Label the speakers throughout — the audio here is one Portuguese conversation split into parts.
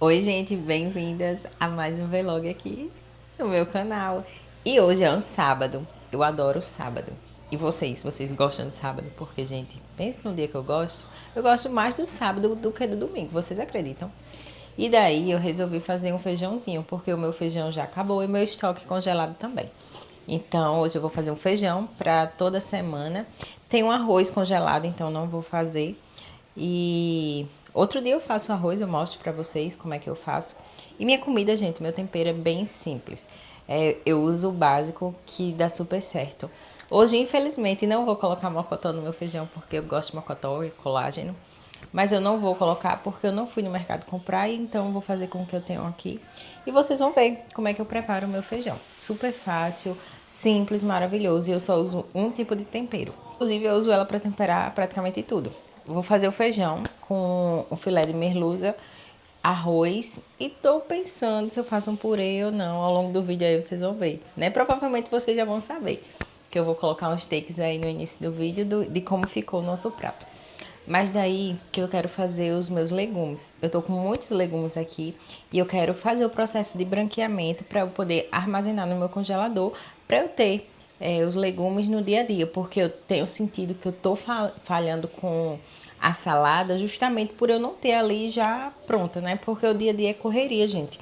Speaker 1: Oi, gente, bem-vindas a mais um vlog aqui no meu canal. E hoje é um sábado. Eu adoro sábado. E vocês gostam de sábado? Porque, gente, pense no dia que eu gosto. Eu gosto mais do sábado do que do domingo, vocês acreditam? E daí eu resolvi fazer um feijãozinho, porque o meu feijão já acabou e meu estoque congelado também. Então, hoje eu vou fazer um feijão para toda semana. Tem um arroz congelado, então não vou fazer. E outro dia eu faço arroz, eu mostro pra vocês como é que eu faço. E minha comida, gente, meu tempero é bem simples. Eu uso o básico que dá super certo. Hoje, infelizmente, não vou colocar mocotó no meu feijão porque eu gosto de mocotó e colágeno. Mas eu não vou colocar porque eu não fui no mercado comprar, então vou fazer com o que eu tenho aqui. E vocês vão ver como é que eu preparo o meu feijão. Super fácil, simples, maravilhoso. E eu só uso um tipo de tempero. Inclusive, eu uso ela para temperar praticamente tudo. Vou fazer o feijão com o filé de merluza, arroz e tô pensando se eu faço um purê ou não. Ao longo do vídeo aí vocês vão ver, né? Provavelmente vocês já vão saber, que eu vou colocar uns takes aí no início do vídeo de como ficou o nosso prato. Mas daí que eu quero fazer os meus legumes. Eu tô com muitos legumes aqui e eu quero fazer o processo de branqueamento para eu poder armazenar no meu congelador para eu ter os legumes no dia a dia, porque eu tenho sentido que eu tô falhando com a salada justamente por eu não ter ali já pronta, né? Porque o dia a dia é correria, gente.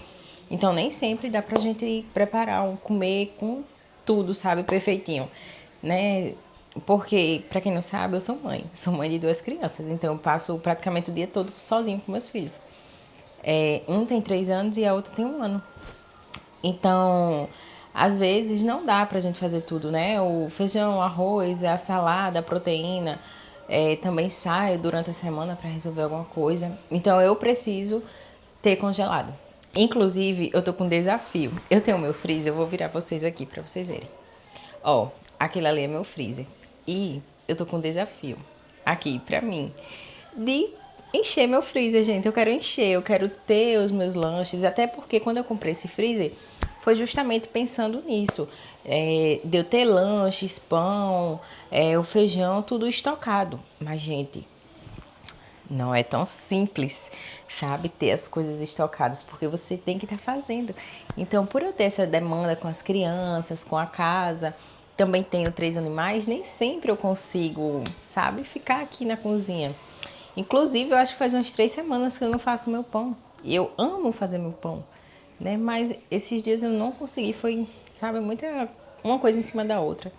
Speaker 1: Então nem sempre dá pra gente preparar um comer com tudo, sabe, perfeitinho, né? Porque, pra quem não sabe, eu sou mãe de duas crianças, então eu passo praticamente o dia todo sozinho com meus filhos. Um tem 3 anos e a outra tem 1 ano. Então, às vezes não dá pra gente fazer tudo, né? O feijão, o arroz, a salada, a proteína. Também saio durante a semana pra resolver alguma coisa. Então, eu preciso ter congelado. Inclusive, eu tô com um desafio. Eu tenho o meu freezer, eu vou virar vocês aqui pra vocês verem. Ó, aquele ali é meu freezer. E eu tô com um desafio aqui pra mim de encher meu freezer, gente. Eu quero encher, eu quero ter os meus lanches. Até porque quando eu comprei esse freezer, foi justamente pensando nisso. De eu ter lanches, pão, o feijão, tudo estocado. Mas, gente, não é tão simples, sabe, ter as coisas estocadas, porque você tem que estar fazendo. Então, por eu ter essa demanda com as crianças, com a casa, também tenho 3 animais, nem sempre eu consigo, sabe, ficar aqui na cozinha. Inclusive, eu acho que faz umas 3 semanas que eu não faço meu pão. E eu amo fazer meu pão, né? Mas esses dias eu não consegui, foi, sabe, muita uma coisa em cima da outra.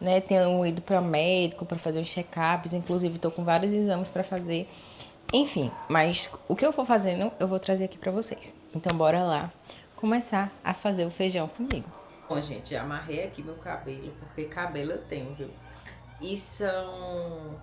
Speaker 1: Né, tenho ido para médico para fazer os check-ups, inclusive estou com vários exames para fazer. Enfim, mas o que eu for fazendo, eu vou trazer aqui para vocês. Então, bora lá começar a fazer o feijão comigo. Bom, gente, já amarrei aqui meu cabelo, porque cabelo eu tenho, viu? E são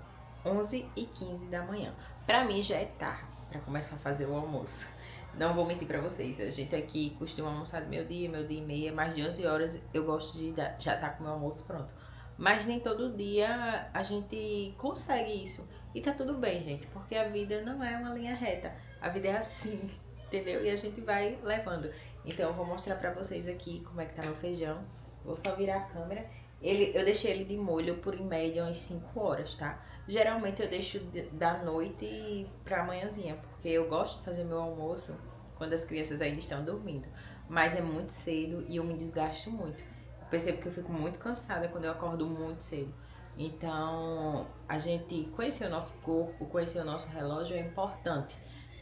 Speaker 1: 11h15 da manhã. Pra mim já é tarde pra começar a fazer o almoço. Não vou mentir pra vocês, a gente aqui costuma almoçar de meio-dia e meia, mais de 11 horas eu gosto de já estar com o meu almoço pronto. Mas nem todo dia a gente consegue isso. E tá tudo bem, gente, porque a vida não é uma linha reta. A vida é assim, entendeu? E a gente vai levando. Então eu vou mostrar pra vocês aqui como é que tá meu feijão. Vou só virar a câmera. Eu deixei ele de molho por em média umas 5 horas, tá? Geralmente eu deixo da noite pra manhãzinha, porque eu gosto de fazer meu almoço quando as crianças ainda estão dormindo. Mas é muito cedo e eu me desgasto muito. Eu percebo que eu fico muito cansada quando eu acordo muito cedo. Então, a gente conhecer o nosso corpo, conhecer o nosso relógio é importante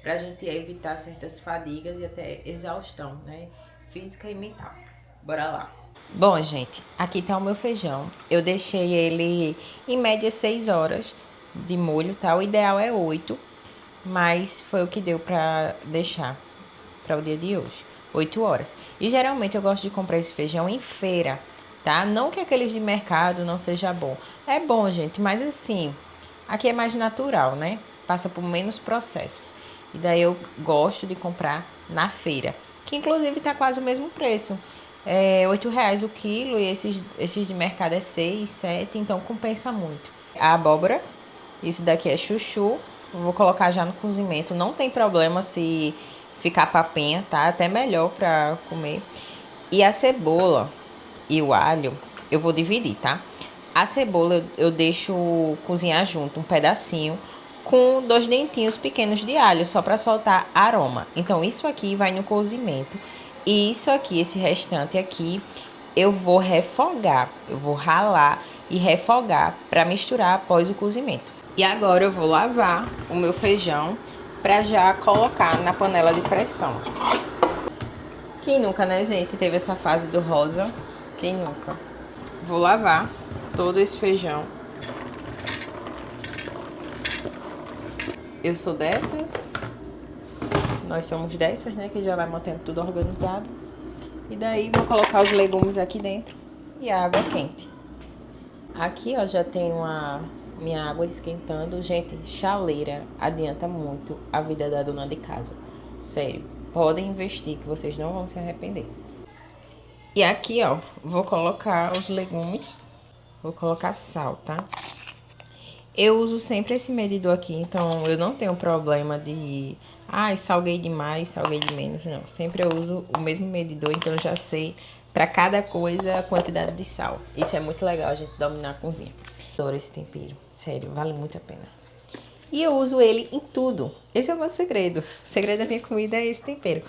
Speaker 1: pra gente evitar certas fadigas e até exaustão, né? Física e mental. Bora lá. Bom, gente, aqui tá o meu feijão. Eu deixei ele em média 6 horas de molho, tá? O ideal é 8, mas foi o que deu pra deixar para o dia de hoje. 8 horas. E geralmente eu gosto de comprar esse feijão em feira, tá? Não que aqueles de mercado não seja bom. É bom, gente, mas assim, aqui é mais natural, né? Passa por menos processos. E daí eu gosto de comprar na feira, que inclusive tá quase o mesmo preço. R$ 8 o quilo e esses de mercado é 6, 7, então compensa muito. A abóbora, isso daqui é chuchu, eu vou colocar já no cozimento, não tem problema se ficar papinha, tá? Até melhor pra comer. E a cebola e o alho, eu vou dividir, tá? A cebola eu deixo cozinhar junto, um pedacinho com 2 dentinhos pequenos de alho, só para soltar aroma. Então, isso aqui vai no cozimento. E isso aqui, esse restante aqui, eu vou refogar. Eu vou ralar e refogar para misturar após o cozimento. E agora eu vou lavar o meu feijão para já colocar na panela de pressão. Quem nunca, né, gente, teve essa fase do rosa? Quem nunca? Vou lavar todo esse feijão. Eu sou dessas. Nós somos dessas, né, que já vai mantendo tudo organizado. E daí vou colocar os legumes aqui dentro e a água quente. Aqui, ó, já tenho a minha água esquentando. Gente, chaleira adianta muito a vida da dona de casa. Sério, podem investir que vocês não vão se arrepender. E aqui, ó, vou colocar os legumes. Vou colocar sal, tá? Eu uso sempre esse medidor aqui, então eu não tenho problema de... Ai, salguei demais, salguei de menos, não. Sempre eu uso o mesmo medidor, então eu já sei para cada coisa a quantidade de sal. Isso é muito legal, a gente dominar a cozinha. Adoro esse tempero, sério, vale muito a pena. E eu uso ele em tudo. Esse é o meu segredo. O segredo da minha comida é esse tempero.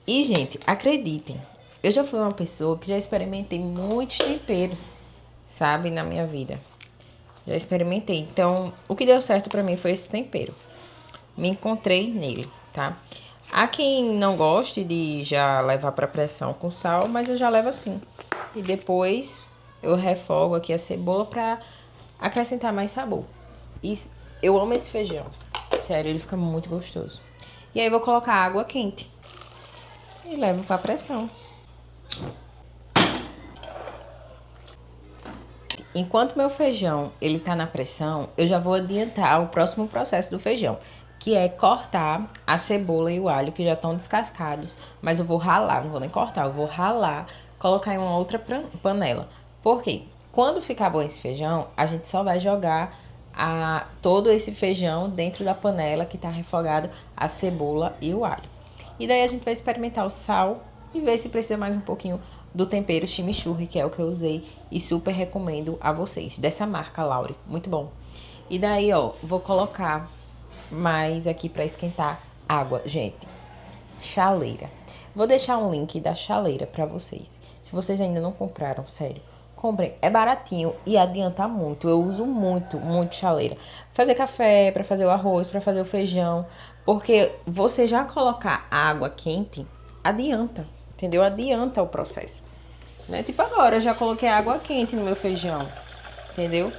Speaker 1: E, gente, acreditem, eu já fui uma pessoa que já experimentei muitos temperos, sabe, na minha vida. Já experimentei. Então, o que deu certo pra mim foi esse tempero. Me encontrei nele, tá? Há quem não goste de já levar pra pressão com sal, mas eu já levo assim. E depois eu refogo aqui a cebola pra acrescentar mais sabor. E eu amo esse feijão. Sério, ele fica muito gostoso. E aí eu vou colocar água quente. E levo pra pressão. Enquanto meu feijão ele tá na pressão, eu já vou adiantar o próximo processo do feijão, que é cortar a cebola e o alho que já estão descascados, mas eu vou ralar, não vou nem cortar, eu vou ralar, colocar em uma outra panela. Por quê? Quando ficar bom esse feijão, a gente só vai jogar todo esse feijão dentro da panela que tá refogado a cebola e o alho. E daí a gente vai experimentar o sal e ver se precisa mais um pouquinho do tempero chimichurri, que é o que eu usei e super recomendo a vocês, dessa marca Laure, muito bom. E daí, ó, vou colocar mais aqui para esquentar água, gente, chaleira. Vou deixar um link da chaleira para vocês. Se vocês ainda não compraram, sério, comprem. É baratinho e adianta muito. Eu uso muito, muito chaleira. Fazer café, para fazer o arroz, para fazer o feijão, porque você já colocar água quente adianta. Entendeu? Adianta o processo. Né? Tipo agora, eu já coloquei água quente no meu feijão. Entendeu?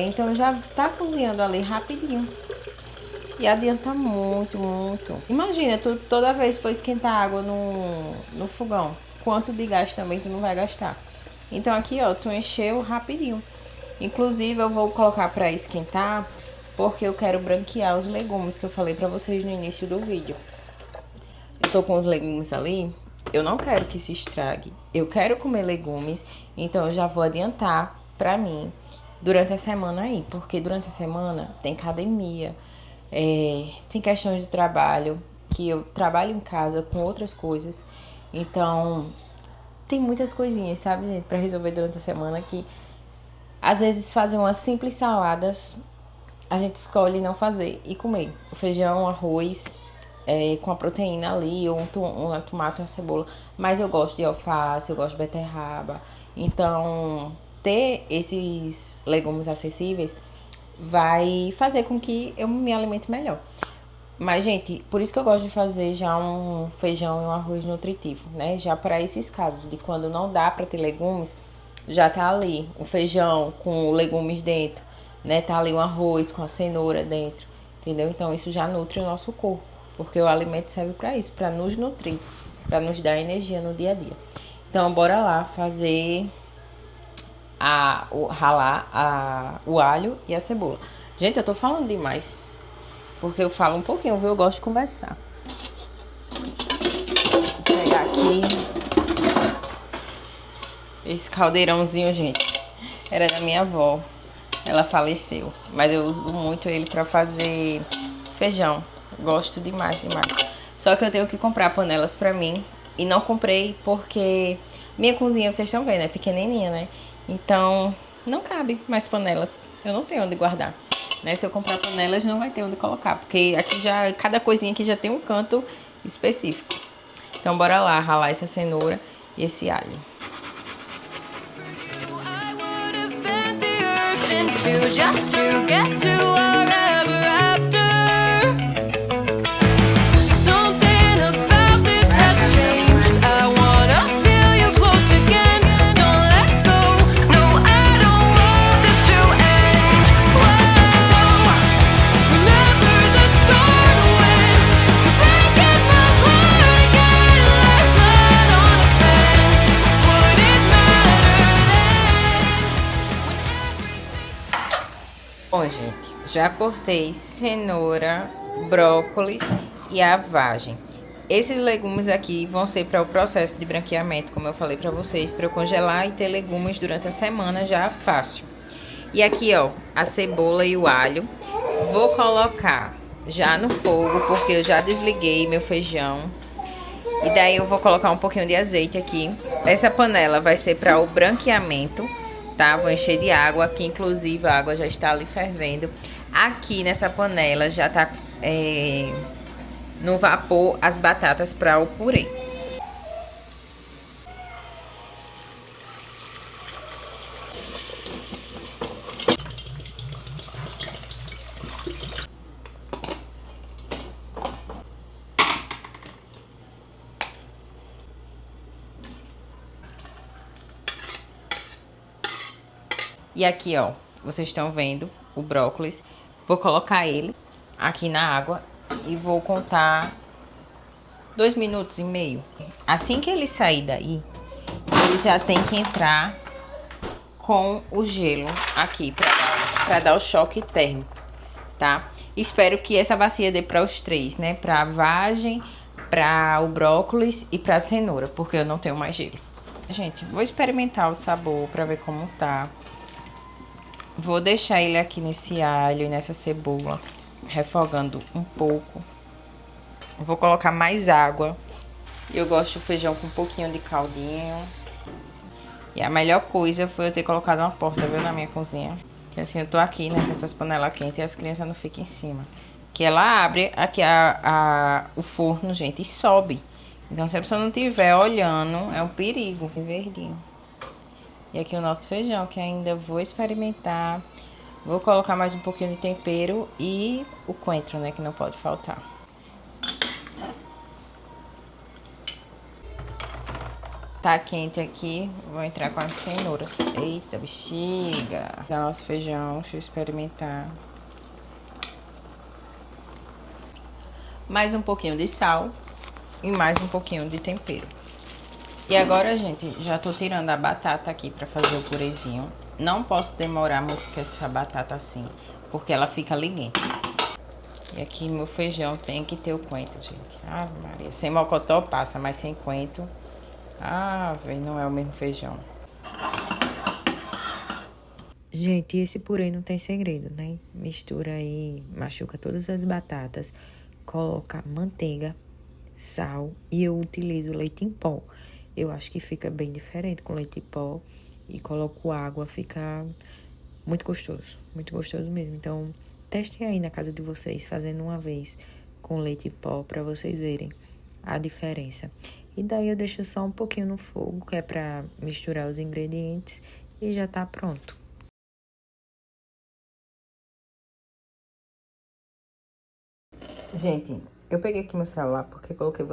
Speaker 1: Então já tá cozinhando ali rapidinho. E adianta muito, muito. Imagina, tu toda vez que for esquentar água no fogão, quanto de gás também tu não vai gastar. Então aqui, ó, tu encheu rapidinho. Inclusive, eu vou colocar pra esquentar, porque eu quero branquear os legumes que eu falei pra vocês no início do vídeo. Eu tô com os legumes ali. Eu não quero que se estrague. Eu quero comer legumes, então eu já vou adiantar pra mim durante a semana aí. Porque durante a semana tem academia, tem questões de trabalho, que eu trabalho em casa com outras coisas. Então, tem muitas coisinhas, sabe, gente, pra resolver durante a semana que às vezes fazer umas simples saladas a gente escolhe não fazer e comer. O feijão, o arroz... com a proteína ali, ou um tomate, uma cebola. Mas eu gosto de alface, eu gosto de beterraba. Então, ter esses legumes acessíveis vai fazer com que eu me alimente melhor. Mas, gente, por isso que eu gosto de fazer já um feijão e um arroz nutritivo, né? Já para esses casos de quando não dá para ter legumes, já tá ali o feijão com legumes dentro, né? Tá ali um arroz com a cenoura dentro, entendeu? Então, isso já nutre o nosso corpo. Porque o alimento serve para isso, para nos nutrir, para nos dar energia no dia a dia. Então, bora lá fazer ralar o alho e a cebola. Gente, eu tô falando demais, porque eu falo um pouquinho, viu? Eu gosto de conversar. Vou pegar aqui esse caldeirãozinho, gente. Era da minha avó, ela faleceu, mas eu uso muito ele para fazer feijão. Gosto demais, demais. Só que eu tenho que comprar panelas pra mim. E não comprei porque minha cozinha, vocês estão vendo, é pequenininha, né? Então, não cabe mais panelas. Eu não tenho onde guardar. Né? Se eu comprar panelas, não vai ter onde colocar, porque aqui já, cada coisinha aqui já tem um canto específico. Então, bora lá ralar essa cenoura e esse alho. Just to get to wherever after. Something about this has changed. I wanna feel you close again. Don't let go. No, I don't want this to end. Whoa. Remember the start when you're breaking my heart again. Like blood on a pen. Would it matter then? When everything's... Bom, gente, já cortei cenoura, brócolis e a vagem. Esses legumes aqui vão ser para o processo de branqueamento, como eu falei para vocês, para eu congelar e ter legumes durante a semana já fácil. E aqui, ó, a cebola e o alho. Vou colocar já no fogo, porque eu já desliguei meu feijão. E daí eu vou colocar um pouquinho de azeite aqui. Essa panela vai ser para o branqueamento. Tá? Vou encher de água, aqui inclusive a água já está ali fervendo. Aqui nessa panela já tá no vapor as batatas para o purê. E aqui, ó, vocês estão vendo o brócolis. Vou colocar ele aqui na água e vou contar 2 minutos e meio. Assim que ele sair daí, ele já tem que entrar com o gelo aqui para dar o choque térmico, tá? Espero que essa bacia dê para os 3, né? Para a vagem, para o brócolis e para a cenoura, porque eu não tenho mais gelo. Gente, vou experimentar o sabor para ver como tá. Vou deixar ele aqui nesse alho e nessa cebola, refogando um pouco. Vou colocar mais água. Eu gosto do feijão com um pouquinho de caldinho. E a melhor coisa foi eu ter colocado uma porta, viu, na minha cozinha. Que assim eu tô aqui, né, com essas panelas quentes e as crianças não ficam em cima. Que ela abre aqui o forno, gente, e sobe. Então se a pessoa não estiver olhando, é um perigo. Verdinho. E aqui o nosso feijão, que ainda vou experimentar. Vou colocar mais um pouquinho de tempero e o coentro, né, que não pode faltar. Tá quente aqui, vou entrar com as cenouras. Eita, bexiga! Nosso feijão, deixa eu experimentar. Mais um pouquinho de sal e mais um pouquinho de tempero. E agora, gente, já tô tirando a batata aqui pra fazer o purezinho. Não posso demorar muito com essa batata assim, porque ela fica liguenta. E aqui meu feijão tem que ter o coentro, gente. Ah, Maria, sem mocotó passa, mas sem coentro... Ah, velho, não é o mesmo feijão. Gente, esse purê não tem segredo, né? Mistura aí, machuca todas as batatas, coloca manteiga, sal e eu utilizo leite em pó. Eu acho que fica bem diferente com leite em pó e coloco água, fica muito gostoso mesmo. Então, testem aí na casa de vocês, fazendo uma vez com leite em pó para vocês verem a diferença. E daí eu deixo só um pouquinho no fogo, que é para misturar os ingredientes e já tá pronto. Gente, eu peguei aqui meu celular porque coloquei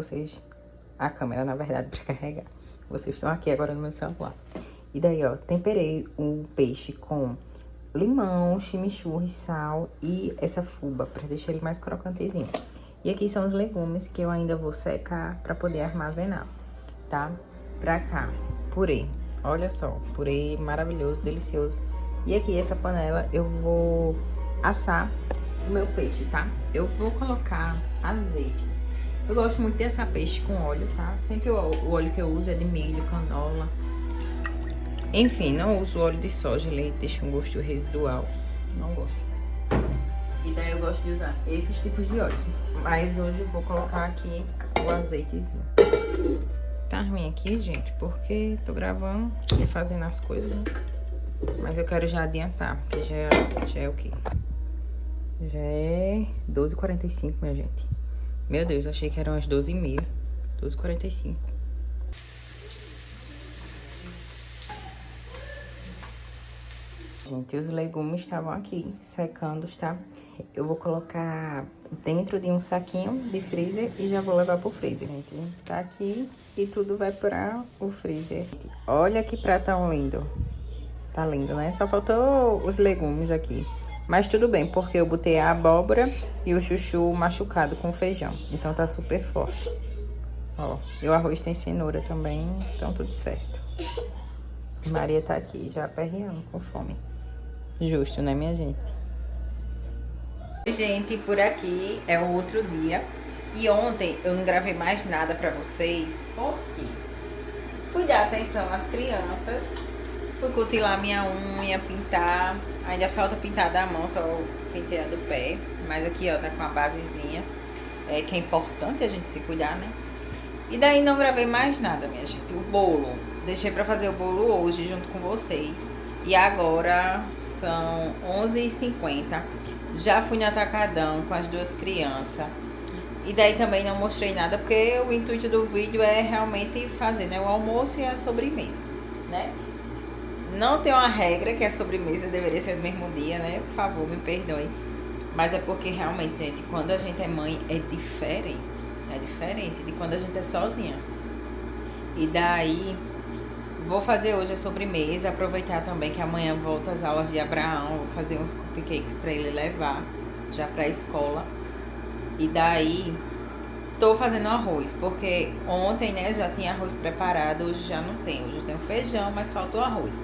Speaker 1: a câmera, na verdade, para carregar. Vocês estão aqui agora no meu celular. E daí, ó, temperei o peixe com limão, chimichurri, sal e essa fuba, para deixar ele mais crocantezinho. E aqui são os legumes que eu ainda vou secar para poder armazenar, tá? Pra cá, purê. Olha só, purê maravilhoso, delicioso. E aqui, essa panela, eu vou assar o meu peixe, tá? Eu vou colocar azeite. Eu gosto muito de assar peixe com óleo, tá? Sempre o óleo que eu uso é de milho, canola. Enfim, não uso óleo de soja, ele deixa um gosto residual. Não gosto. E daí eu gosto de usar esses tipos de óleos. Mas hoje eu vou colocar aqui o azeitezinho. Tá ruim aqui, gente, porque tô gravando e fazendo as coisas, né? Mas eu quero já adiantar, porque já é o quê? Já é 12h45, minha gente. Meu Deus, achei que eram as 12h30. 12h45. Gente, os legumes estavam aqui, secando, tá? Eu vou colocar dentro de um saquinho de freezer e já vou levar pro freezer, gente. Tá aqui e tudo vai para o freezer. Olha que pratão lindo. Tá lindo, né? Só faltou os legumes aqui. Mas tudo bem, porque eu botei a abóbora e o chuchu machucado com feijão. Então tá super forte. Ó, e o arroz tem cenoura também, então tudo certo. Maria tá aqui já aperreando com fome. Justo, né, minha gente? Gente, por aqui é o outro dia. E ontem eu não gravei mais nada pra vocês. Por quê? Fui dar atenção às crianças. Fui cutilar minha unha, pintar. Ainda falta pintar da mão, só pintei a do pé. Mas aqui, ó, tá com a basezinha. É que é importante a gente se cuidar, né? E daí não gravei mais nada, minha gente. O bolo. Deixei pra fazer o bolo hoje junto com vocês. E agora são 11h50. Já fui no atacadão com as duas crianças. E daí também não mostrei nada, porque o intuito do vídeo é realmente fazer, né, o almoço e a sobremesa, né? Não tem uma regra que a sobremesa deveria ser no mesmo dia, né? Por favor, me perdoe. Mas é porque realmente, gente, quando a gente é mãe é diferente. É diferente de quando a gente é sozinha. E daí, vou fazer hoje a sobremesa, aproveitar também que amanhã volta às aulas de Abraão, vou fazer uns cupcakes para ele levar já para a escola. E daí, tô fazendo arroz, porque ontem, né, já tinha arroz preparado, hoje já não tem. Hoje eu tenho feijão, mas faltou arroz.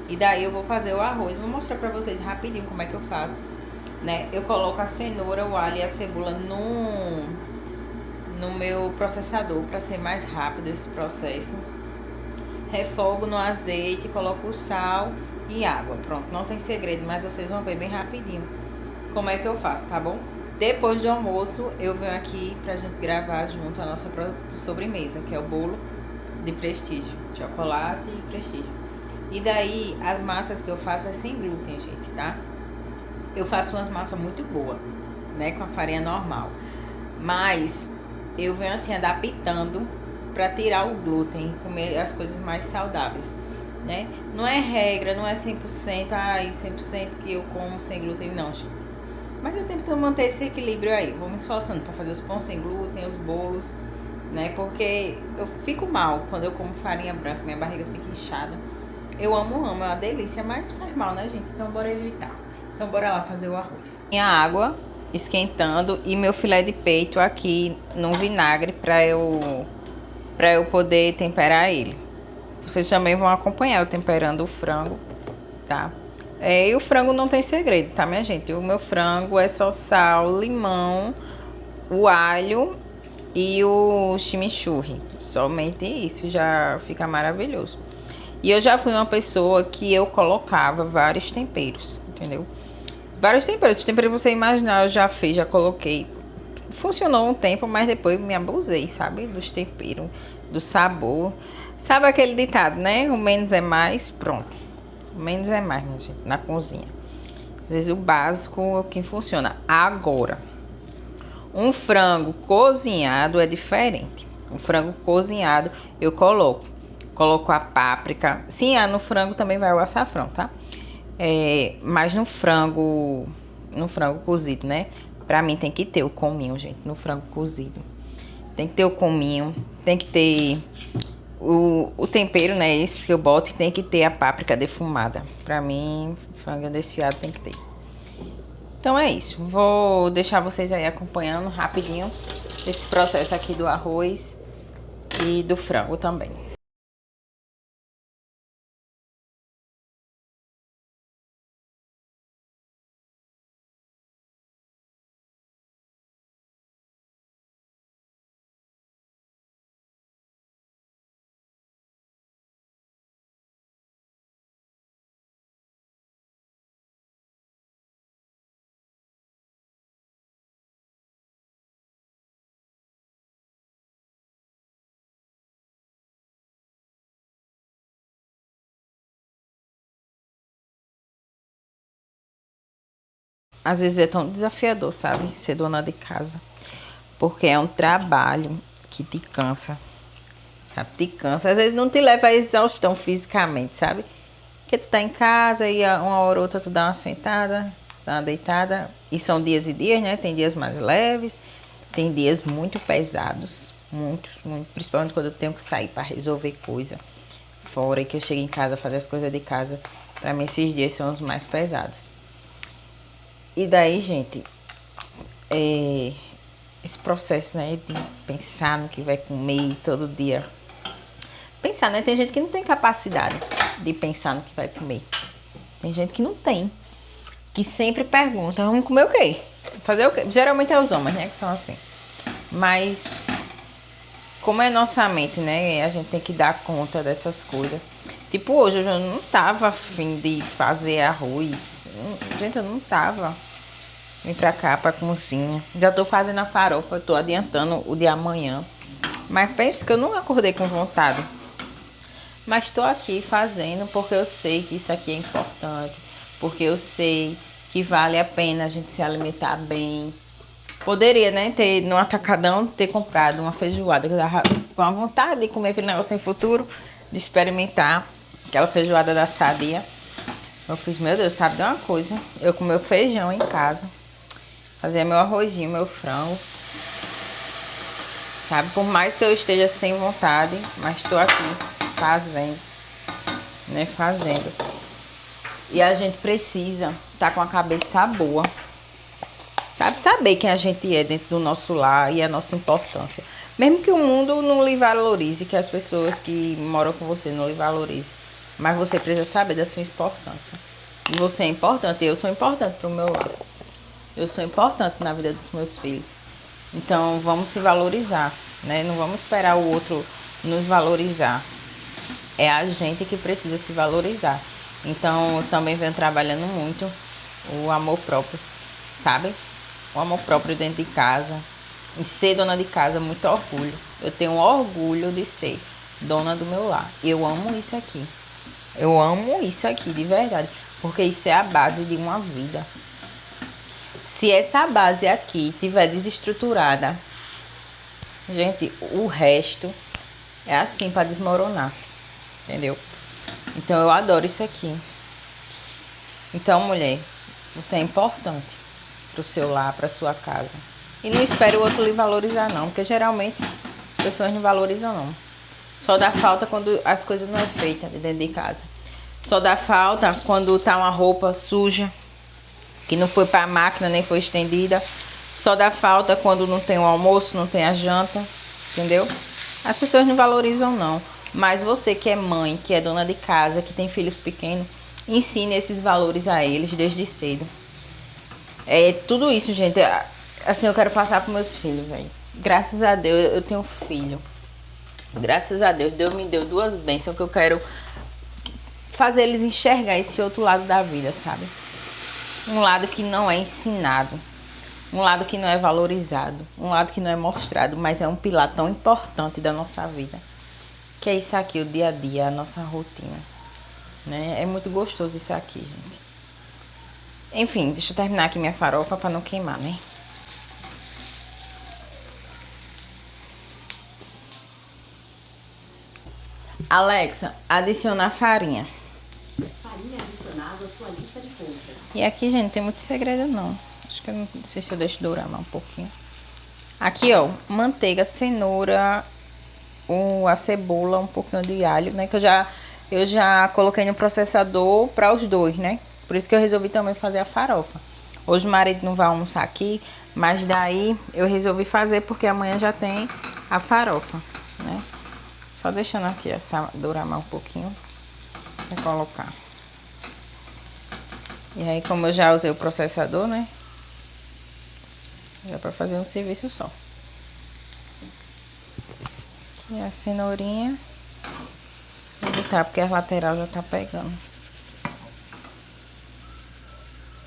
Speaker 1: E daí eu vou fazer o arroz, vou mostrar pra vocês rapidinho como é que eu faço, né? Eu coloco a cenoura, o alho e a cebola no meu processador para ser mais rápido esse processo. Refogo no azeite, coloco o sal e água. Pronto, não tem segredo, mas vocês vão ver bem rapidinho como é que eu faço, tá bom? Depois do almoço, eu venho aqui pra gente gravar junto a nossa sobremesa, que é o bolo de prestígio, chocolate e prestígio. E daí, as massas que eu faço é sem glúten, gente, tá? Eu faço umas massas muito boas, né, com a farinha normal. Mas eu venho assim adaptando para tirar o glúten, comer as coisas mais saudáveis, né? Não é regra, não é 100%, ai, 100% que eu como sem glúten, não, gente. Mas eu tento manter esse equilíbrio aí. Vou me esforçando para fazer os pães sem glúten, os bolos, né? Porque eu fico mal quando eu como farinha branca, minha barriga fica inchada. Eu amo, é uma delícia, mas faz mal, né, gente? Então bora evitar. Então bora lá fazer o arroz. Minha água esquentando e meu filé de peito aqui no vinagre para eu poder temperar ele. Vocês também vão acompanhar eu temperando o frango, tá? E o frango não tem segredo, tá, minha gente? O meu frango é só sal, limão, o alho e o chimichurri. Somente isso já fica maravilhoso. E eu já fui uma pessoa que eu colocava vários temperos, entendeu? Vários temperos. Os temperos você imaginar, eu já fiz, já coloquei. Funcionou um tempo, mas depois me abusei, sabe? Dos temperos, do sabor. Sabe aquele ditado, né? O menos é mais, pronto. O menos é mais, minha gente, na cozinha. Às vezes o básico é o que funciona. Agora, um frango cozinhado é diferente. Um frango cozinhado eu coloco a páprica. Sim, no frango também vai o açafrão, tá? Mas no frango cozido, né? Pra mim tem que ter o cominho, gente, no frango cozido. Tem que ter o cominho, tem que ter o tempero, né? Esse que eu boto, tem que ter a páprica defumada. Pra mim, frango desfiado tem que ter. Então é isso. Vou deixar vocês aí acompanhando rapidinho esse processo aqui do arroz e do frango também. às vezes é tão desafiador, sabe? Ser dona de casa. Porque é um trabalho que te cansa, sabe? Te cansa. Às vezes não te leva à exaustão fisicamente, sabe? Porque tu tá em casa e uma hora ou outra tu dá uma sentada, dá uma deitada. E são dias e dias, né? Tem dias mais leves, tem dias muito pesados. Muitos, muito. Principalmente quando eu tenho que sair para resolver coisa fora e que eu chego em casa, fazer as coisas de casa. Pra mim esses dias são os mais pesados. E daí, gente, esse processo, né, de pensar no que vai comer todo dia. Pensar, né? Tem gente que não tem capacidade de pensar no que vai comer. Tem gente que não tem. Que sempre pergunta, vamos comer o quê? Fazer o quê? Geralmente é os homens, né, que são assim. Mas, como é nossa mente, né, a gente tem que dar conta dessas coisas. Tipo, hoje eu não tava afim de fazer arroz. Gente, eu não tava. Vim pra cá, pra cozinha. Já tô fazendo a farofa, tô adiantando o de amanhã. Mas penso que eu não acordei com vontade. Mas tô aqui fazendo porque eu sei que isso aqui é importante. Porque eu sei que vale a pena a gente se alimentar bem. Poderia, né, ter no atacadão, ter comprado uma feijoada. Que eu tava com a vontade de comer aquele negócio em futuro. De experimentar aquela feijoada da Sadia. Eu fiz, meu Deus, sabe de uma coisa? Eu com meu feijão em casa. Fazia meu arrozinho, meu frango. Sabe? Por mais que eu esteja sem vontade, mas estou aqui fazendo. Né? Fazendo. E a gente precisa estar com a cabeça boa. Sabe? Saber quem a gente é dentro do nosso lar e a nossa importância. Mesmo que o mundo não lhe valorize, que as pessoas que moram com você não lhe valorizem. Mas você precisa saber da sua importância. E você é importante. Eu sou importante para o meu lar. Eu sou importante na vida dos meus filhos. Então, vamos se valorizar, né? Não vamos esperar o outro nos valorizar. É a gente que precisa se valorizar. Então, eu também venho trabalhando muito o amor próprio, sabe? O amor próprio dentro de casa. Em ser dona de casa, muito orgulho. Eu tenho orgulho de ser dona do meu lar. Eu amo isso aqui. Eu amo isso aqui, de verdade. Porque isso é a base de uma vida. Se essa base aqui tiver desestruturada, gente, o resto é assim para desmoronar, entendeu? Então eu adoro isso aqui. Então, mulher, você é importante pro seu lar, pra sua casa. E não espere o outro lhe valorizar não, porque geralmente as pessoas não valorizam não. Só dá falta quando as coisas não é feita dentro de casa. Só dá falta quando tá uma roupa suja, que não foi para a máquina, nem foi estendida. Só dá falta quando não tem o almoço, não tem a janta, entendeu? As pessoas não valorizam não. Mas você que é mãe, que é dona de casa, que tem filhos pequenos, ensine esses valores a eles desde cedo. É tudo isso, gente. Assim, eu quero passar para meus filhos, velho. Graças a Deus, eu tenho filho. Graças a Deus, Deus me deu duas bênçãos que eu quero fazer eles enxergar esse outro lado da vida, sabe? Um lado que não é ensinado, um lado que não é valorizado, um lado que não é mostrado, mas é um pilar tão importante da nossa vida. Que é isso aqui, o dia a dia, a nossa rotina. Né? É muito gostoso isso aqui, gente. Enfim, deixa eu terminar aqui minha farofa para não queimar, né? Alexa, adicionar farinha.
Speaker 2: Farinha adicionada à sua lista de compras.
Speaker 1: E aqui, gente, não tem muito segredo, não. Acho que eu não sei se eu deixo dourar mais um pouquinho. Aqui, ó, manteiga, cenoura, a cebola, um pouquinho de alho, né? Que eu já coloquei no processador para os dois, né? Por isso que eu resolvi também fazer a farofa. Hoje o marido não vai almoçar aqui, mas daí eu resolvi fazer porque amanhã já tem a farofa, né? Só deixando aqui essa dourar mais um pouquinho para colocar. E aí, como eu já usei o processador, né? Dá pra fazer um serviço só. Aqui a cenourinha. Vou botar porque a lateral já tá pegando.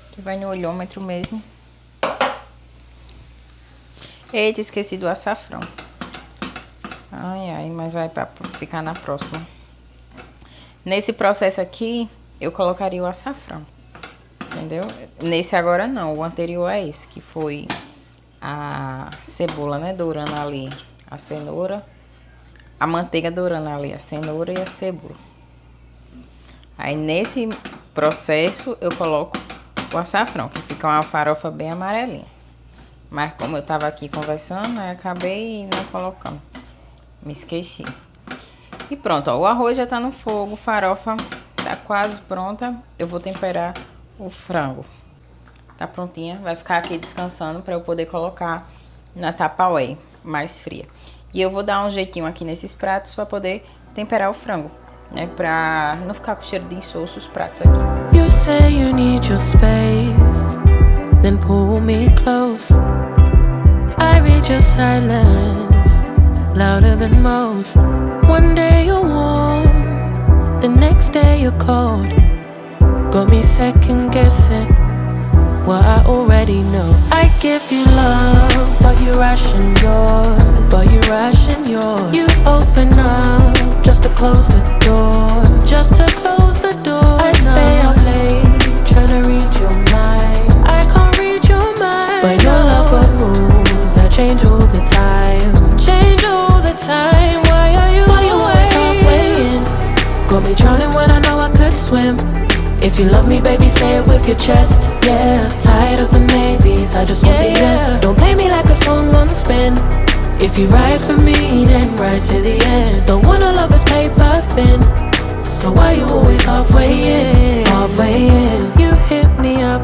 Speaker 1: Aqui vai no olhômetro mesmo. Eita, esqueci do açafrão. Ai, ai, mas vai pra ficar na próxima. Nesse processo aqui, eu colocaria o açafrão. Entendeu? Nesse agora não, o anterior é esse, que foi a cebola, né? Dourando ali a cenoura. A manteiga dourando ali a cenoura e a cebola. Aí nesse processo eu coloco o açafrão, que fica uma farofa bem amarelinha. Mas como eu tava aqui conversando, aí acabei não colocando. Me esqueci. E pronto, ó, o arroz já tá no fogo, farofa tá quase pronta. Eu vou temperar o frango. Tá prontinha, vai ficar aqui descansando para eu poder colocar na Tupperware mais fria. E eu vou dar um jeitinho aqui nesses pratos para poder temperar o frango, né? Pra não ficar com cheiro de insosso os pratos aqui.
Speaker 3: You say you need your space, then pull me close. I read your silence, louder than most. One day you're warm, the next day you're cold. Got me second guessing what I already know. I give you love, but you ration yours. You open up just to close the door. Just to close the door. I stay up late, trying to read your mind. I can't read your mind, but your love got rules that change all the time. Change all the time. Why are you always halfway in? Got me drowning when I know I could swim. If you love me, baby, say it with your chest. Yeah, tired of the maybes, I just want the yes. Don't play me like a song on spin. If you ride for me, then ride to the end. Don't wanna love this paper thin. So why you always halfway in? Halfway in. You hit me up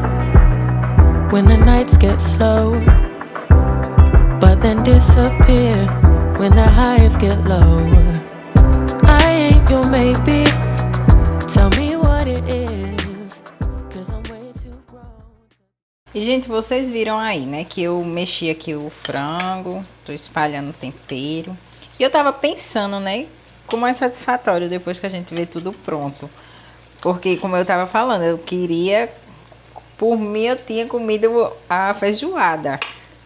Speaker 3: when the nights get slow, but then disappear when the highs get low. I ain't your maybe. Tell me what it is, 'cause I'm way too grown.
Speaker 1: E, gente, vocês viram aí, né, que eu mexi aqui o frango, tô espalhando o tempero. E eu tava pensando, né, como é satisfatório depois que a gente vê tudo pronto. Porque, como eu tava falando, eu queria, por mim, eu tinha comido a feijoada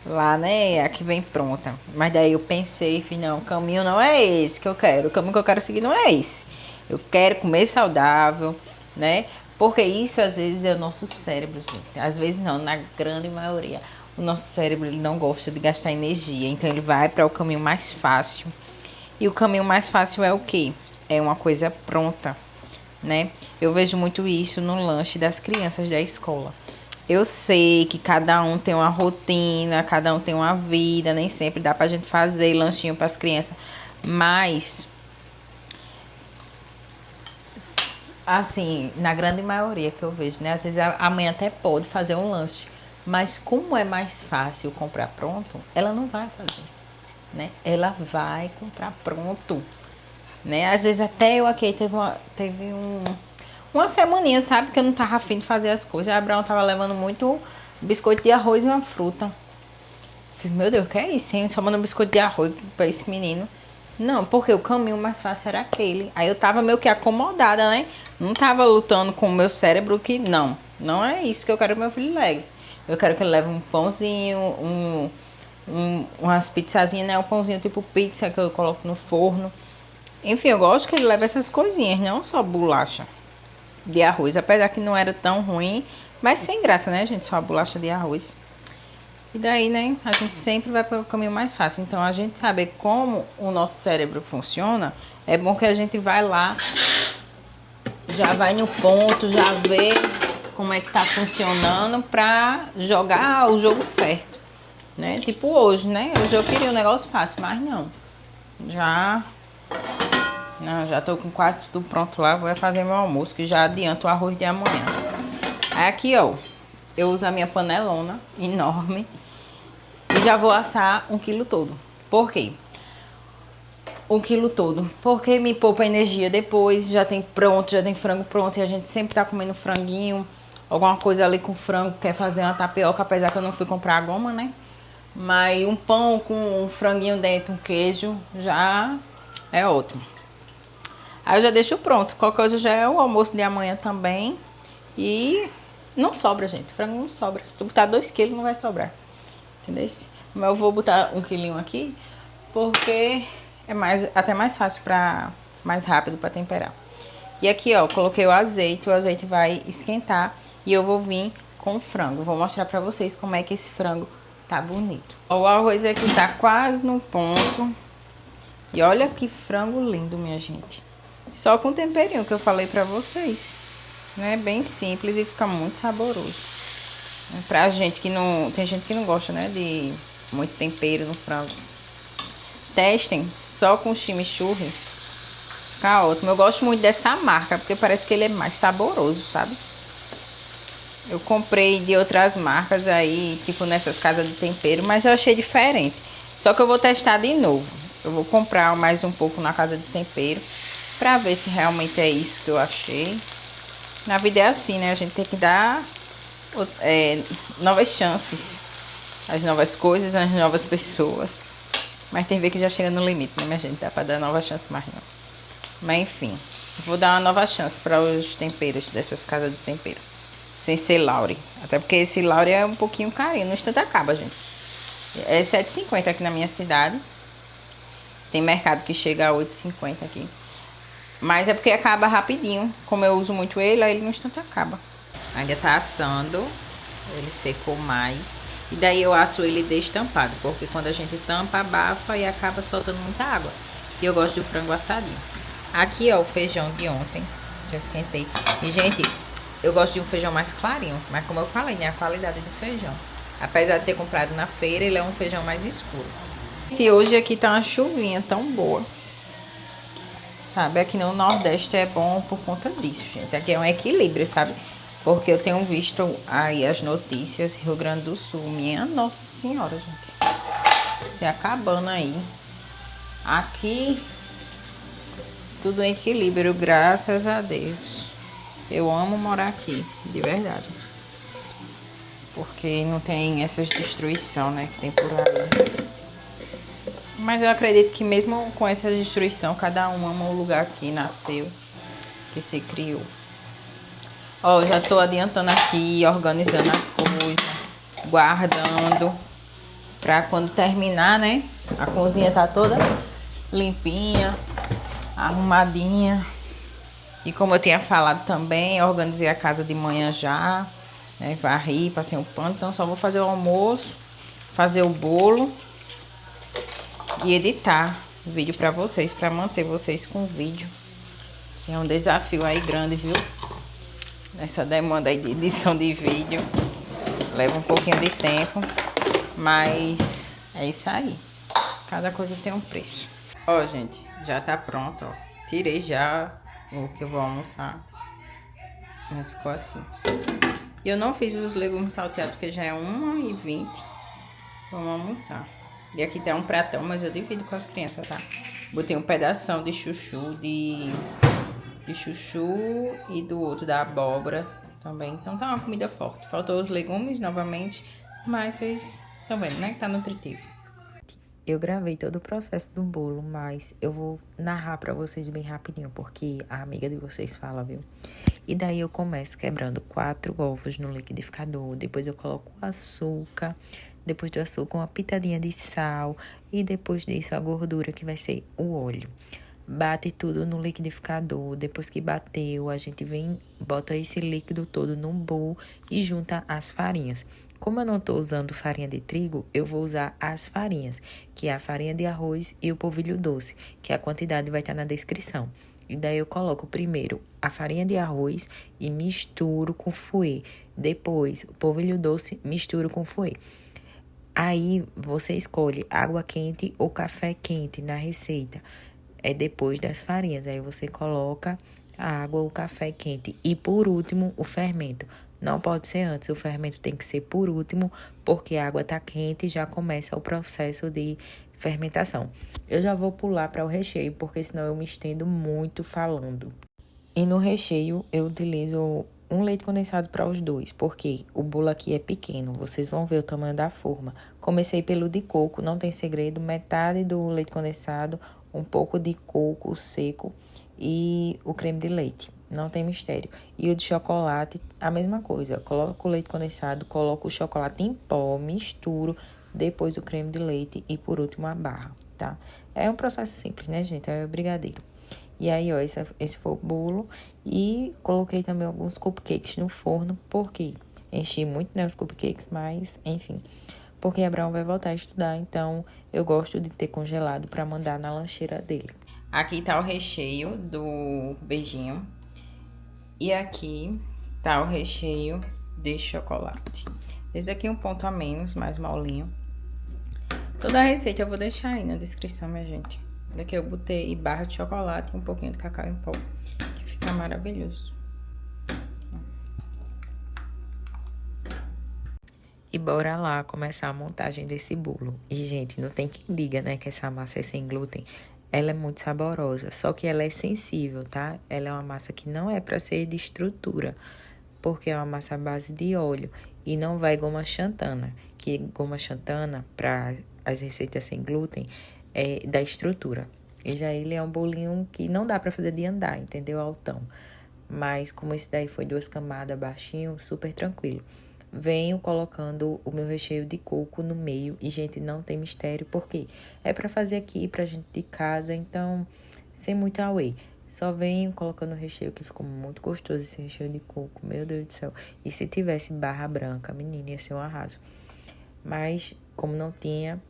Speaker 1: lá, né, a que vem pronta. Mas daí eu pensei e falei, não, o caminho não é esse que eu quero. O caminho que eu quero seguir não é esse. Eu quero comer saudável, né? Porque isso, às vezes, é o nosso cérebro, gente. Às vezes não, na grande maioria. O nosso cérebro, ele não gosta de gastar energia. Então, ele vai para o caminho mais fácil. E o caminho mais fácil é o quê? É uma coisa pronta, né? Eu vejo muito isso no lanche das crianças da escola. Eu sei que cada um tem uma rotina, cada um tem uma vida. Nem sempre dá pra gente fazer lanchinho para as crianças. Mas... assim, na grande maioria que eu vejo, né? Às vezes a mãe até pode fazer um lanche, mas como é mais fácil comprar pronto, ela não vai fazer, né? Ela vai comprar pronto, né? Às vezes até eu aqui teve uma semaninha, sabe? Que eu não tava afim de fazer as coisas. A Abraão tava levando muito biscoito de arroz e uma fruta. Falei, meu Deus, o que é isso, hein? Só mandando biscoito de arroz pra esse menino. Não, porque o caminho mais fácil era aquele. Aí eu tava meio que acomodada, né? Não tava lutando com o meu cérebro que não é isso que eu quero que meu filho leve. Eu quero que ele leve um pãozinho, umas pizzazinhas, né? Um pãozinho tipo pizza que eu coloco no forno. Enfim, eu gosto que ele leve essas coisinhas, não só bolacha de arroz. Apesar que não era tão ruim, mas sem graça, né, gente? Só a bolacha de arroz. E daí, né, a gente sempre vai para o caminho mais fácil. Então, a gente saber como o nosso cérebro funciona, é bom que a gente vai lá, já vai no ponto, já vê como é que tá funcionando para jogar o jogo certo, né? Tipo hoje, né? Hoje eu queria um negócio fácil, mas não. Já tô com quase tudo pronto lá, vou fazer meu almoço, que já adianto o arroz de amanhã. Aí aqui, ó, eu uso a minha panelona enorme e já vou assar 1 quilo todo. Por quê? 1 quilo todo. Porque me poupa energia depois, já tem pronto, já tem frango pronto e a gente sempre tá comendo franguinho, alguma coisa ali com frango, quer fazer uma tapioca, apesar que eu não fui comprar a goma, né? Mas um pão com um franguinho dentro, um queijo, já é ótimo. Aí eu já deixo pronto. Qualquer coisa já é o almoço de amanhã também. E não sobra, gente. Frango não sobra. Se tu botar 2 quilos, não vai sobrar. Entendeu? Mas eu vou botar 1 quilinho aqui, porque é até mais fácil mais rápido para temperar. E aqui, ó, coloquei o azeite vai esquentar e eu vou vir com o frango. Vou mostrar pra vocês como é que esse frango tá bonito. Ó, o arroz aqui tá quase no ponto. E olha que frango lindo, minha gente. Só com o temperinho que eu falei pra vocês. Né? Bem simples e fica muito saboroso. Pra gente que não... Tem gente que não gosta, né? De muito tempero no frango. Testem só com chimichurri. Fica ótimo. Eu gosto muito dessa marca, porque parece que ele é mais saboroso, sabe? Eu comprei de outras marcas aí, tipo nessas casas de tempero, mas eu achei diferente. Só que eu vou testar de novo. Eu vou comprar mais um pouco na casa de tempero, pra ver se realmente é isso que eu achei. Na vida é assim, né? A gente tem que dar novas chances. As novas coisas, as novas pessoas. Mas tem vezes que já chega no limite, né, minha gente? Dá pra dar nova chance mais não. Mas enfim, vou dar uma nova chance para os temperos dessas casas de tempero. Sem ser Laure. Até porque esse Laure é um pouquinho carinho. No instante acaba, gente. É R$7,50 aqui na minha cidade. Tem mercado que chega a R$8,50 aqui. Mas é porque acaba rapidinho. Como eu uso muito ele, aí ele no instante acaba. Ainda tá assando. Ele secou mais. E daí eu asso ele destampado. Porque quando a gente tampa, abafa e acaba soltando muita água. E eu gosto do frango assadinho. Aqui, ó, o feijão de ontem. Já esquentei. E, gente, eu gosto de um feijão mais clarinho. Mas como eu falei, né? A qualidade do feijão. Apesar de ter comprado na feira, ele é um feijão mais escuro. E hoje aqui tá uma chuvinha tão boa. Sabe, aqui no Nordeste é bom por conta disso, gente. Aqui é um equilíbrio, sabe? Porque eu tenho visto aí as notícias, Rio Grande do Sul. Minha Nossa Senhora, gente. Se acabando aí. Aqui, tudo em equilíbrio, graças a Deus. Eu amo morar aqui, de verdade. Porque não tem essas destruição, né, que tem por aí. Mas eu acredito que mesmo com essa destruição, cada um ama o lugar que nasceu, que se criou. Ó, já tô adiantando aqui, organizando as coisas, guardando, pra quando terminar, né? A cozinha tá toda limpinha, arrumadinha. E como eu tinha falado também, organizei a casa de manhã já, né? Varri, passei um pano, então só vou fazer o almoço, fazer o bolo e editar o vídeo pra vocês, pra manter vocês com o vídeo. Que é um desafio aí grande, viu? Essa demanda aí de edição de vídeo. Leva um pouquinho de tempo, mas é isso aí. Cada coisa tem um preço. Ó, gente, já tá pronto, ó. Tirei já o que eu vou almoçar. Mas ficou assim. E eu não fiz os legumes salteados, porque já é 1h20. Vamos almoçar. E aqui tá um pratão, mas eu divido com as crianças, tá? Botei um pedação de chuchu, de chuchu e do outro da abóbora também. Então tá uma comida forte. Faltou os legumes novamente, mas vocês estão vendo, né? Que tá nutritivo. Eu gravei todo o processo do bolo, mas eu vou narrar pra vocês bem rapidinho, porque a amiga de vocês fala, viu? E daí eu começo quebrando 4 ovos no liquidificador, depois eu coloco açúcar, depois do açúcar uma pitadinha de sal e depois disso a gordura que vai ser o óleo. Bate tudo no liquidificador, depois que bateu a gente vem, bota esse líquido todo num bowl e junta as farinhas. Como eu não estou usando farinha de trigo, eu vou usar as farinhas, que é a farinha de arroz e o polvilho doce, que a quantidade vai estar na descrição. E daí eu coloco primeiro a farinha de arroz e misturo com fouet. Depois, o polvilho doce, misturo com fouet. Aí, você escolhe água quente ou café quente na receita. É depois das farinhas. Aí, você coloca a água ou o café quente. E, por último, o fermento. Não pode ser antes, o fermento tem que ser por último, porque a água tá quente e já começa o processo de fermentação. Eu já vou pular para o recheio, porque senão eu me estendo muito falando. E no recheio eu utilizo um leite condensado para os dois, porque o bolo aqui é pequeno, vocês vão ver o tamanho da forma. Comecei pelo de coco, não tem segredo, metade do leite condensado, um pouco de coco seco e o creme de leite. Não tem mistério. E o de chocolate, a mesma coisa. Eu coloco o leite condensado, coloco o chocolate em pó, misturo, depois o creme de leite e por último a barra, tá? É um processo simples, né, gente? É o brigadeiro. E aí, ó, esse foi o bolo. E coloquei também alguns cupcakes no forno, porque enchi muito, né, os cupcakes, mas, enfim, porque Abraão vai voltar a estudar, então eu gosto de ter congelado para mandar na lancheira dele. Aqui tá o recheio do beijinho. E aqui tá o recheio de chocolate. Esse daqui é um ponto a menos, mais molinho. Toda a receita eu vou deixar aí na descrição, minha gente. Daqui eu botei barra de chocolate e um pouquinho de cacau em pó, que fica maravilhoso. E bora lá começar a montagem desse bolo. E, gente, não tem quem diga, né, que essa massa é sem glúten. Ela é muito saborosa, só que ela é sensível, tá? Ela é uma massa que não é para ser de estrutura, porque é uma massa à base de óleo e não vai goma xantana, que goma xantana, para as receitas sem glúten, é da estrutura. E já ele é um bolinho que não dá para fazer de andar, entendeu? Altão. Mas como esse daí foi 2 camadas, baixinho, super tranquilo. Venho colocando o meu recheio de coco no meio. E, gente, não tem mistério, porque é pra fazer aqui pra gente de casa, então, sem muito away. Só venho colocando o recheio, que ficou muito gostoso esse recheio de coco, meu Deus do céu. E se tivesse barra branca, menina, ia ser um arraso. Mas, como não tinha,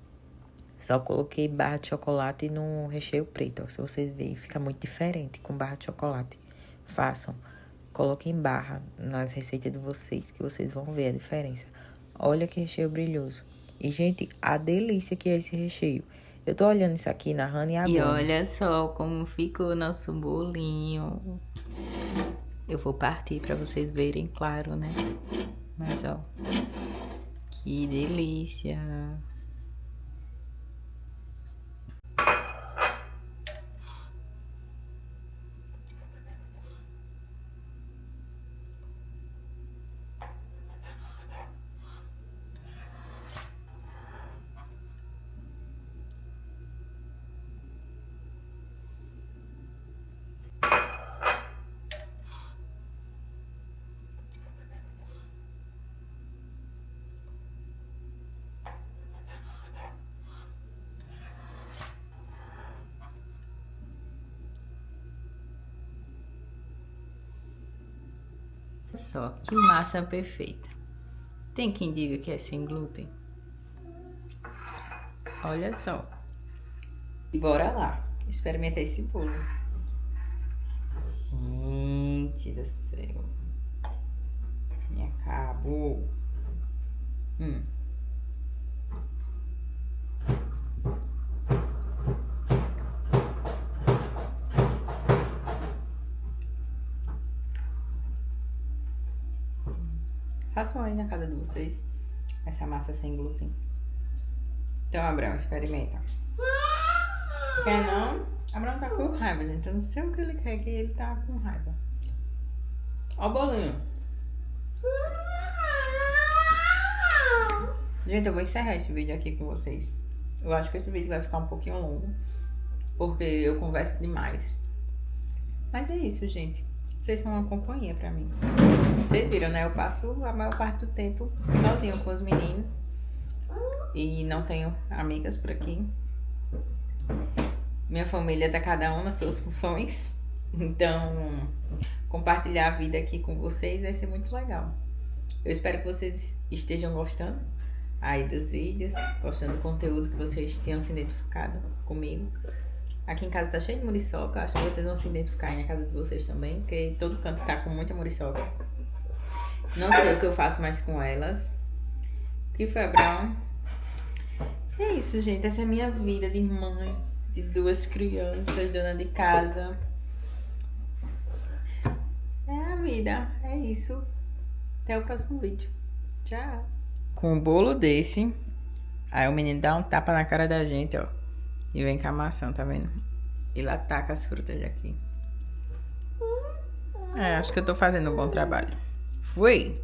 Speaker 1: só coloquei barra de chocolate no recheio preto, ó. Se vocês verem, fica muito diferente com barra de chocolate. Façam. Coloquem barra nas receitas de vocês, que vocês vão ver a diferença. Olha que recheio brilhoso. E, gente, a delícia que é esse recheio. Eu tô olhando isso aqui, narrando e aguando. E olha só como ficou nosso bolinho. Eu vou partir pra vocês verem, claro, né? Mas, ó, que delícia. Só que massa perfeita. Tem quem diga que é sem glúten? Olha só. E bora lá experimentar esse bolo. Gente do céu. Me acabou. Façam aí na casa de vocês essa massa sem glúten. Então, Abraão, experimenta. Quer não? Abraão tá com raiva, gente. Eu não sei o que ele quer, que ele tá com raiva. Ó o bolinho. Gente, eu vou encerrar esse vídeo aqui com vocês. Eu acho que esse vídeo vai ficar um pouquinho longo, porque eu converso demais. Mas é isso, gente. Vocês são uma companhia pra mim. Vocês viram, né? Eu passo a maior parte do tempo sozinho com os meninos. E não tenho amigas por aqui. Minha família tá cada um nas suas funções. Então, compartilhar a vida aqui com vocês vai ser muito legal. Eu espero que vocês estejam gostando aí dos vídeos, gostando do conteúdo, que vocês tenham se identificado comigo. Aqui em casa tá cheio de muriçoca, acho que vocês vão se identificar aí na casa de vocês também, porque todo canto tá com muita muriçoca. Não sei o que eu faço mais com elas. O que foi, Abraão? É isso, gente, essa é a minha vida de mãe, de 2 crianças, dona de casa. É a vida, é isso. Até o próximo vídeo. Tchau. Com um bolo desse, aí o menino dá um tapa na cara da gente, ó. E vem com a maçã, tá vendo? Ele ataca as frutas aqui. Acho que eu tô fazendo um bom trabalho. Fui!